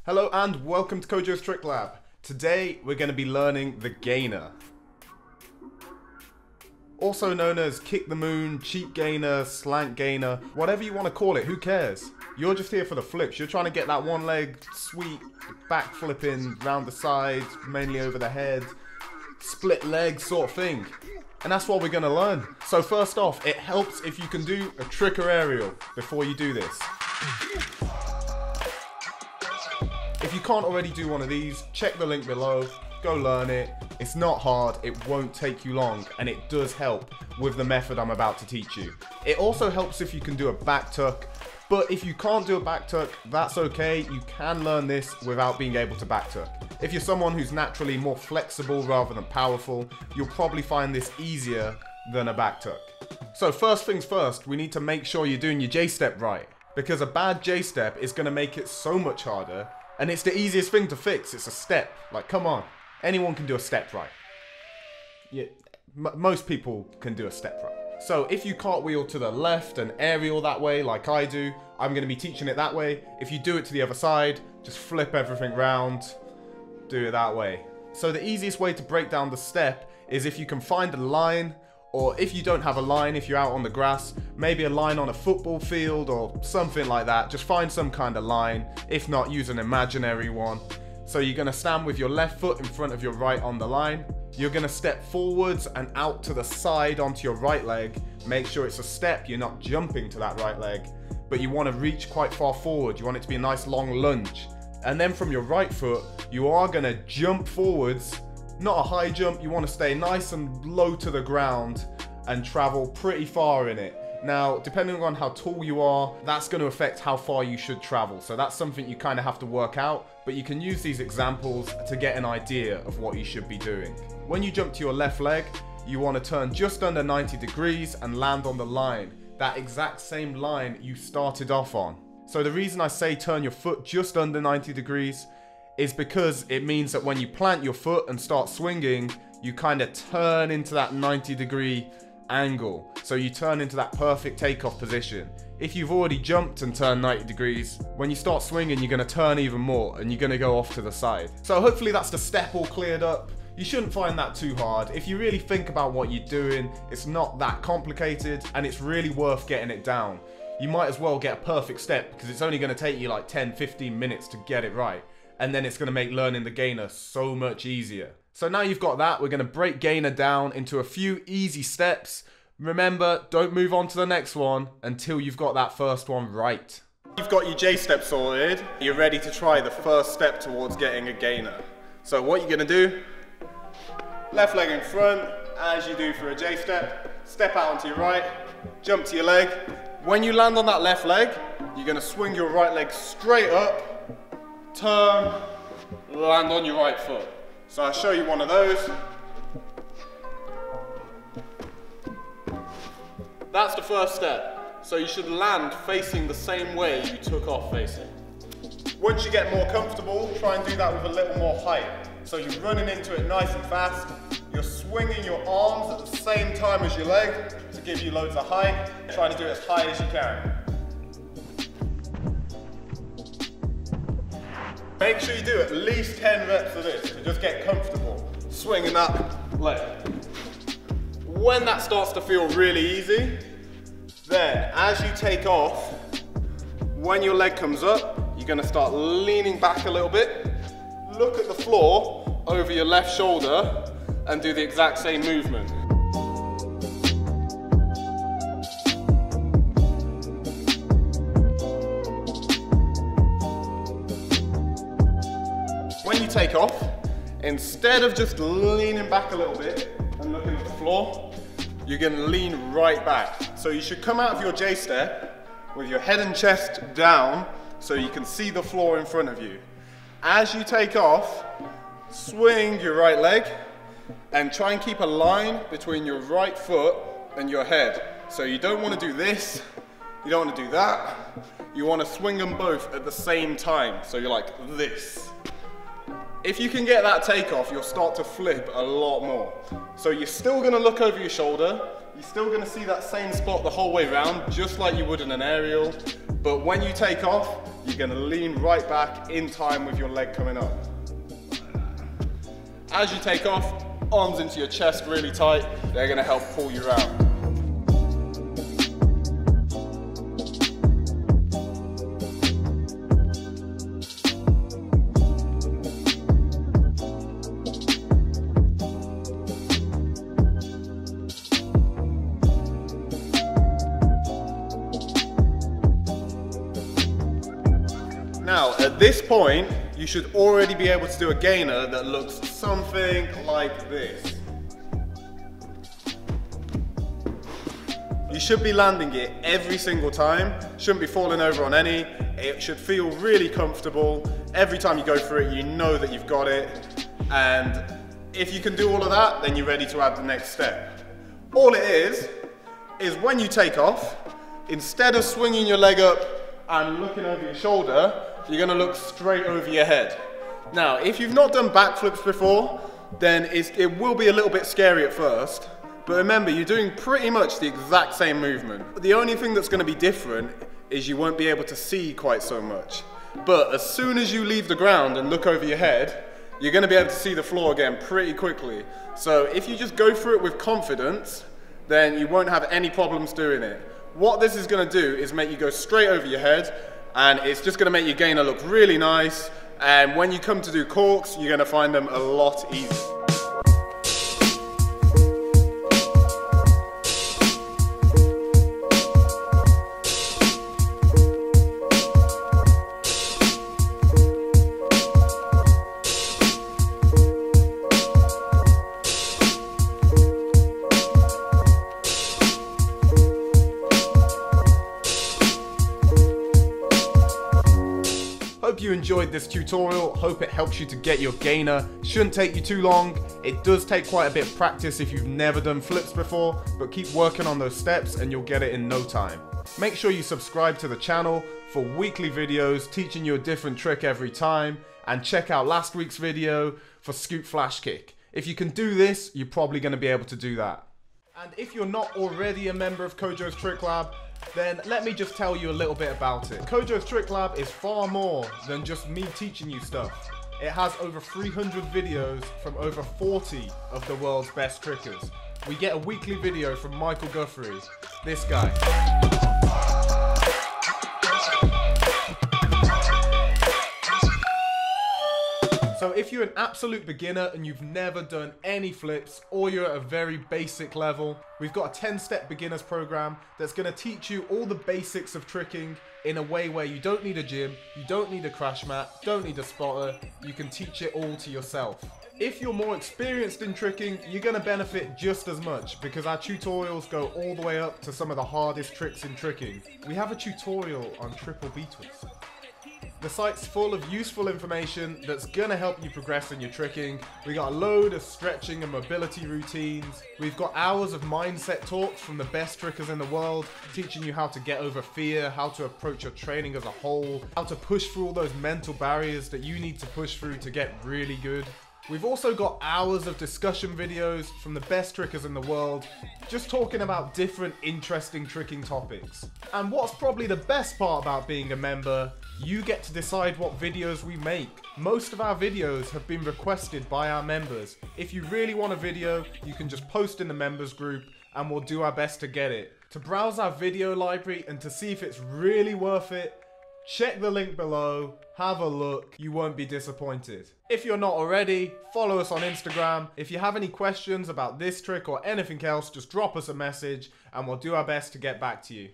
Hello and welcome to Kojos Trick Lab. Today we're going to be learning the gainer. Also known as kick the moon, cheap gainer, slant gainer, whatever you want to call it, who cares? You're just here for the flips. You're trying to get that one leg sweet back flipping round the sides, mainly over the head, split leg sort of thing. And that's what we're going to learn. So first off, it helps if you can do a trick or aerial before you do this. If you can't already do one of these, check the link below, go learn it. It's not hard, it won't take you long, and it does help with the method I'm about to teach you. It also helps if you can do a back tuck, but if you can't do a back tuck, that's okay. You can learn this without being able to back tuck. If you're someone who's naturally more flexible rather than powerful, you'll probably find this easier than a back tuck. So first things first, we need to make sure you're doing your J-step right, because a bad J-step is going to make it so much harder. And it's the easiest thing to fix. It's a step. Like, come on. Anyone can do a step right. Yeah, most people can do a step right. So if you cartwheel to the left and aerial that way, like I do, I'm going to be teaching it that way. If you do it to the other side, just flip everything round, do it that way. So the easiest way to break down the step is if you can find a line, or if you don't have a line, if you're out on the grass, maybe a line on a football field or something like that. Just find some kind of line. If not, use an imaginary one. So you're gonna stand with your left foot in front of your right on the line. You're gonna step forwards and out to the side onto your right leg. Make sure it's a step, you're not jumping to that right leg, but you wanna reach quite far forward. You want it to be a nice long lunge. And then from your right foot, you are gonna jump forwards. Not a high jump, you want to stay nice and low to the ground and travel pretty far in it. Now, depending on how tall you are, that's going to affect how far you should travel. So that's something you kind of have to work out, but you can use these examples to get an idea of what you should be doing. When you jump to your left leg, you want to turn just under 90 degrees and land on the line, that exact same line you started off on. So the reason I say turn your foot just under 90 degrees is because it means that when you plant your foot and start swinging, you kind of turn into that 90-degree angle. So you turn into that perfect takeoff position. If you've already jumped and turned 90 degrees, when you start swinging, you're going to turn even more and you're going to go off to the side. So hopefully that's the step all cleared up. You shouldn't find that too hard. If you really think about what you're doing, it's not that complicated and it's really worth getting it down. You might as well get a perfect step because it's only going to take you like 10-15 minutes to get it right. And then it's going to make learning the gainer so much easier. So now you've got that, we're going to break gainer down into a few easy steps. Remember, don't move on to the next one until you've got that first one right. You've got your J-step sorted, you're ready to try the first step towards getting a gainer. So what you're going to do, left leg in front, as you do for a J-step, step out onto your right, jump to your leg. When you land on that left leg, you're going to swing your right leg straight up, turn, land on your right foot. So I'll show you one of those. That's the first step. So you should land facing the same way you took off facing. Once you get more comfortable, try and do that with a little more height. So you're running into it nice and fast. You're swinging your arms at the same time as your leg to give you loads of height. Try to do it as high as you can. Make sure you do at least 10 reps of this to just get comfortable swinging that leg. When that starts to feel really easy, then as you take off, when your leg comes up, you're going to start leaning back a little bit, look at the floor over your left shoulder and do the exact same movement. When you take off, instead of just leaning back a little bit and looking at the floor, you're going to lean right back. So you should come out of your J-step with your head and chest down so you can see the floor in front of you. As you take off, swing your right leg and try and keep a line between your right foot and your head. So you don't want to do this, you don't want to do that, you want to swing them both at the same time. So you're like this. If you can get that takeoff, you'll start to flip a lot more. So you're still going to look over your shoulder, you're still going to see that same spot the whole way around, just like you would in an aerial, But when you take off, you're gonna lean right back in time with your leg coming up. As you take off, arms into your chest really tight, they're gonna help pull you around. Now, at this point, you should already be able to do a gainer that looks something like this. You should be landing it every single time, shouldn't be falling over on any. It should feel really comfortable. Every time you go through it, you know that you've got it. And if you can do all of that, then you're ready to add the next step. All it is when you take off, instead of swinging your leg up and looking over your shoulder, you're gonna look straight over your head. Now, if you've not done backflips before, then it will be a little bit scary at first, but remember, you're doing pretty much the exact same movement. The only thing that's gonna be different is you won't be able to see quite so much. But as soon as you leave the ground and look over your head, you're gonna be able to see the floor again pretty quickly. So if you just go through it with confidence, then you won't have any problems doing it. What this is gonna do is make you go straight over your head, and it's just gonna make your gainer look really nice. And when you come to do corks, you're gonna find them a lot easier. Hope you enjoyed this tutorial, hope it helps you to get your gainer. Shouldn't take you too long. It does take quite a bit of practice if you've never done flips before, but keep working on those steps and you'll get it in no time. Make sure you subscribe to the channel for weekly videos teaching you a different trick every time, and check out last week's video for scoop flash kick. If you can do this, you're probably going to be able to do that. And if you're not already a member of Kojos Trick Lab, then let me just tell you a little bit about it. Kojos Trick Lab is far more than just me teaching you stuff. It has over 300 videos from over 40 of the world's best trickers. We get a weekly video from Michael Guthrie, this guy. So if you're an absolute beginner and you've never done any flips, or you're at a very basic level, we've got a 10-step beginners program that's going to teach you all the basics of tricking in a way where you don't need a gym, you don't need a crash mat, don't need a spotter, you can teach it all to yourself. If you're more experienced in tricking, you're going to benefit just as much because our tutorials go all the way up to some of the hardest tricks in tricking. We have a tutorial on triple B twist. The site's full of useful information that's gonna help you progress in your tricking. We got a load of stretching and mobility routines. We've got hours of mindset talks from the best trickers in the world, teaching you how to get over fear, how to approach your training as a whole, how to push through all those mental barriers that you need to push through to get really good. We've also got hours of discussion videos from the best trickers in the world, just talking about different interesting tricking topics. And what's probably the best part about being a member, you get to decide what videos we make. Most of our videos have been requested by our members. If you really want a video, you can just post in the members group and we'll do our best to get it. To browse our video library and to see if it's really worth it, check the link below, have a look, you won't be disappointed. If you're not already, follow us on Instagram. If you have any questions about this trick or anything else, just drop us a message and we'll do our best to get back to you.